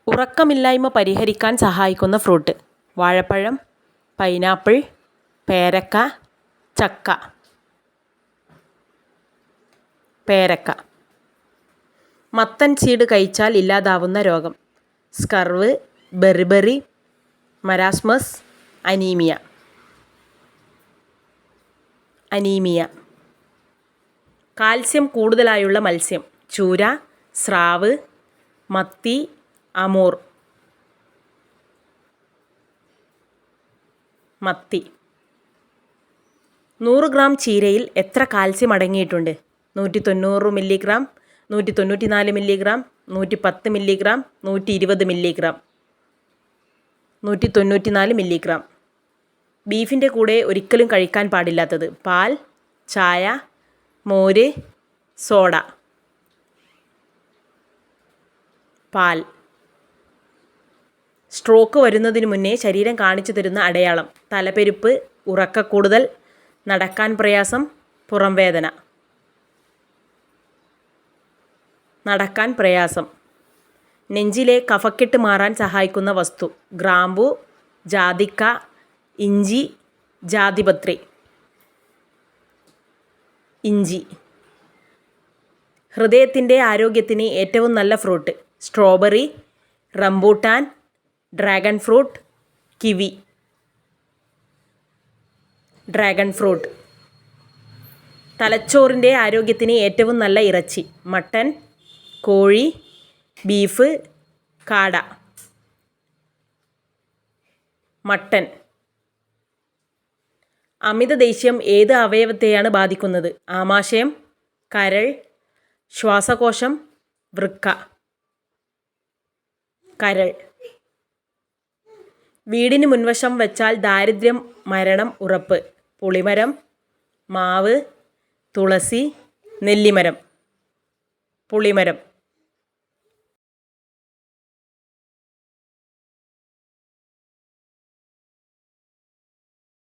ഉറക്കമില്ലായ്മ പരിഹരിക്കാൻ സഹായിക്കുന്ന ഫ്രൂട്ട്: വാഴപ്പഴം, പൈനാപ്പിൾ, പേരക്ക, ചക്ക. പേരക്ക. മത്തൻ സീഡ് കഴിച്ചാൽ ഇല്ലാതാവുന്ന രോഗം: സ്കർവ്, ബെറിബറി, മരാസ്മസ്, അനീമിയ. കാൽസ്യം കൂടുതലായുള്ള മത്സ്യം: ചൂര, സ്രാവ്, മത്തി, അമൂർ. മത്തി. 100 ഗ്രാം ചീരയിൽ എത്ര കാൽസ്യം അടങ്ങിയിട്ടുണ്ട്? 190 milligram, 194 milligram, 110 milligram, 120 milligram. 194 milligram. ബീഫിൻ്റെ കൂടെ ഒരിക്കലും കഴിക്കാൻ പാടില്ലാത്തത്: പാൽ, ചായ, മോര്, സോഡ. പാൽ. സ്ട്രോക്ക് വരുന്നതിന് മുന്നേ ശരീരം കാണിച്ചു തരുന്ന അടയാളം: തലപ്പെരുപ്പ്, ഉറക്കക്കൂടുതൽ, നടക്കാൻ പ്രയാസം, പുറംവേദന. നടക്കാൻ പ്രയാസം. നെഞ്ചിലെ കഫക്കെട്ട് മാറാൻ സഹായിക്കുന്ന വസ്തു: ഗ്രാമ്പു, ജാതിക്ക, ഇഞ്ചി, ജാതിപത്രി. ഇഞ്ചി. ഹൃദയത്തിൻ്റെ ആരോഗ്യത്തിന് ഏറ്റവും നല്ല fruit: strawberry, rambutan, dragon fruit, kiwi. Dragon fruit. തലച്ചോറിൻ്റെ ആരോഗ്യത്തിന് ഏറ്റവും നല്ല ഇറച്ചി: മട്ടൻ, കോഴി, ബീഫ്, കാട. മട്ടൻ. അമിതദേഷ്യം ഏത് അവയവത്തെയാണ് ബാധിക്കുന്നത്? ആമാശയം, കരൾ, ശ്വാസകോശം, വൃക്ക. കരൾ. വീടിന് മുൻവശം വച്ചാൽ ദാരിദ്ര്യം, മരണം ഉറപ്പ്: പുളിമരം, മാവ്, തുളസി, നെല്ലിമരം. പുളിമരം.